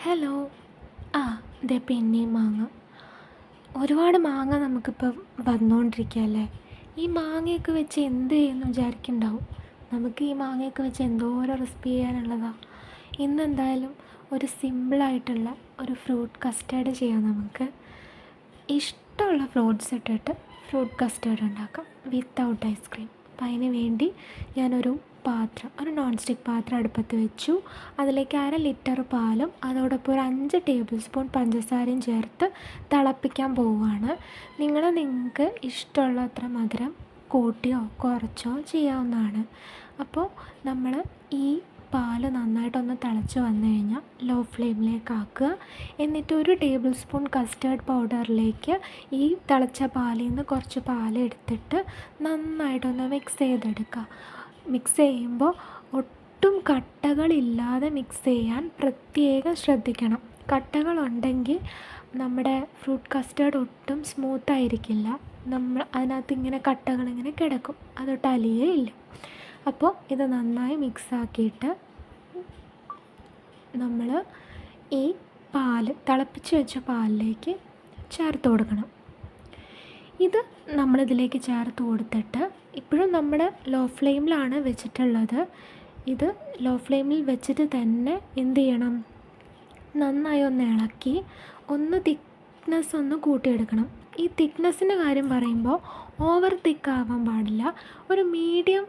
Hello. ആ ദേ പിന്നെയും മാങ്ങ. ഒരുപാട് മാങ്ങ നമുക്കിപ്പോൾ വന്നുകൊണ്ടിരിക്കുകയല്ലേ. ഈ മാങ്ങയൊക്കെ വെച്ച് എന്ത് ചെയ്യുമെന്ന് വിചാരിക്കുന്നുണ്ടാവും. നമുക്ക് ഈ മാങ്ങയൊക്കെ വെച്ച് എന്തോരം റെസിപ്പി ചെയ്യാനുള്ളതാണ്. ഇന്നെന്തായാലും ഒരു സിമ്പിളായിട്ടുള്ള ഒരു ഫ്രൂട്ട് കസ്റ്റേർഡ് ചെയ്യാം. നമുക്ക് ഇഷ്ടമുള്ള ഫ്രൂട്ട്സ് ഇട്ടിട്ട് ഫ്രൂട്ട് കസ്റ്റേർഡ് ഉണ്ടാക്കാം വിത്തൗട്ട് ഐസ്ക്രീം. അപ്പം അതിന് വേണ്ടി ഞാനൊരു നോൺ സ്റ്റിക്ക് പാത്രം അടുപ്പത്ത് വെച്ചു. അതിലേക്ക് 1/2 ലിറ്റർ പാലും അതോടൊപ്പം ഒരു 5 ടേബിൾ സ്പൂൺ പഞ്ചസാരയും ചേർത്ത് തിളപ്പിക്കാൻ പോവുകയാണ്. നിങ്ങൾക്ക് ഇഷ്ടമുള്ള അത്ര മധുരം കൂട്ടിയോ കുറച്ചോ ചെയ്യാവുന്നതാണ്. അപ്പോൾ നമ്മൾ ഈ പാല് നന്നായിട്ടൊന്ന് തിളച്ച് വന്നു കഴിഞ്ഞാൽ ലോ ഫ്ലെയിമിലേക്ക് ആക്കുക. എന്നിട്ട് 1 ടേബിൾ സ്പൂൺ കസ്റ്റേർഡ് പൗഡറിലേക്ക് ഈ തിളച്ച പാലിൽ നിന്ന് കുറച്ച് പാലെടുത്തിട്ട് നന്നായിട്ടൊന്ന് മിക്സ് ചെയ്തെടുക്കുക. മിക്സ് ചെയ്യുമ്പോൾ ഒട്ടും കട്ടകളില്ലാതെ മിക്സ് ചെയ്യാൻ പ്രത്യേകം ശ്രദ്ധിക്കണം. കട്ടകളുണ്ടെങ്കിൽ നമ്മുടെ ഫ്രൂട്ട് കസ്റ്റേർഡ് ഒട്ടും സ്മൂത്തായിരിക്കില്ല. അതിനകത്ത് ഇങ്ങനെ കട്ടകളിങ്ങനെ കിടക്കും, അതൊട്ട് അലിയേയില്ല. അപ്പോൾ ഇത് നന്നായി മിക്സാക്കിയിട്ട് നമ്മൾ ഈ തിളപ്പിച്ച് വെച്ച പാലിലേക്ക് ചേർത്ത് കൊടുക്കണം. ഇത് നമ്മളിതിലേക്ക് ചേർത്ത് കൊടുത്തിട്ട് ഇപ്പോഴും നമ്മൾ ലോ ഫ്ലെയിമിലാണ് വെച്ചിട്ടുള്ളത്. ഇത് ലോ ഫ്ലെയിമിൽ വെച്ചിട്ട് തന്നെ എന്ത് ചെയ്യണം, നന്നായി ഒന്ന് ഇളക്കി തിക്നെസ് ഒന്ന് കൂട്ടിയെടുക്കണം. ഈ തിക്നെസ്സിൻ്റെ കാര്യം പറയുമ്പോൾ ഓവർ തിക്കാവാൻ പാടില്ല. ഒരു മീഡിയം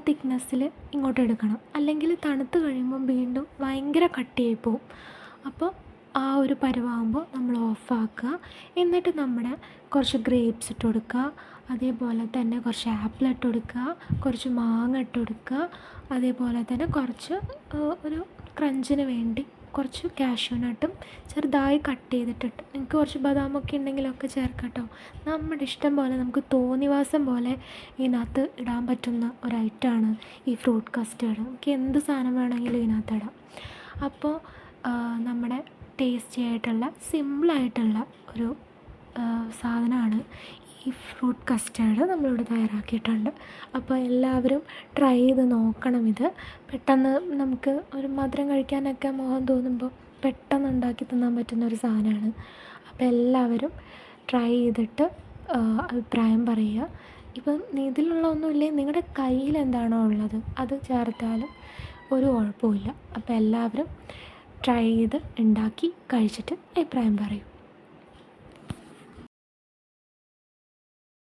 തിക്നെസ്സിൽ ഇങ്ങോട്ട് എടുക്കണം. അല്ലെങ്കിൽ തണുത്ത് കഴിയുമ്പോൾ വീണ്ടും ഭയങ്കര കട്ടിയായി പോവും. അപ്പോൾ ആ ഒരു പരുവാകുമ്പോൾ നമ്മൾ ഓഫാക്കുക. എന്നിട്ട് കുറച്ച് ഗ്രേപ്സ് ഇട്ട് കൊടുക്കുക. അതേപോലെ തന്നെ കുറച്ച് ആപ്പിൾ ഇട്ട് കൊടുക്കുക, കുറച്ച് മാങ്ങ ഇട്ട് കൊടുക്കുക. അതേപോലെ തന്നെ കുറച്ച് ഒരു ക്രഞ്ചിന് വേണ്ടി കുറച്ച് കാഷ്യൂ നട്ടും ചെറുതായി കട്ട് ചെയ്തിട്ടിട്ട്, നിങ്ങൾക്ക് കുറച്ച് ബദാമൊക്കെ ഉണ്ടെങ്കിലൊക്കെ ചേർക്കാം കേട്ടോ. നമ്മുടെ ഇഷ്ടം പോലെ നമുക്ക് തോന്നിവാസം പോലെ ഇതിനകത്ത് ഇടാൻ പറ്റുന്ന ഒരു ഐറ്റമാണ് ഈ ഫ്രൂട്ട് കസ്റ്റേർഡ്. നമുക്ക് എന്ത് സാധനം വേണമെങ്കിലും ഇതിനകത്ത് ഇടാം. അപ്പോൾ നമ്മുടെ ടേസ്റ്റി ആയിട്ടുള്ള സിമ്പിളായിട്ടുള്ള ഒരു സാധനമാണ് ഈ ഫ്രൂട്ട് കസ്റ്റേർഡ് നമ്മളിവിടെ തയ്യാറാക്കിയിട്ടുണ്ട്. അപ്പോൾ എല്ലാവരും ട്രൈ ചെയ്ത് നോക്കണം. ഇത് പെട്ടെന്ന് നമുക്ക് ഒരു മധുരം കഴിക്കാനൊക്കെ മോഹം തോന്നുമ്പോൾ പെട്ടെന്ന് ഉണ്ടാക്കി തിന്നാൻ പറ്റുന്ന ഒരു സാധനമാണ്. അപ്പോൾ എല്ലാവരും ട്രൈ ചെയ്തിട്ട് അഭിപ്രായം പറയുക. ഇപ്പം ഇതിലുള്ള ഒന്നുമില്ലേ, നിങ്ങളുടെ കയ്യിൽ എന്താണോ ഉള്ളത് അത് ചേർത്താലും ഒരു കുഴപ്പമില്ല. അപ്പോൾ എല്ലാവരും ട്രൈ ചെയ്ത് ഉണ്ടാക്കി കഴിച്ചിട്ട് അഭിപ്രായം പറയും.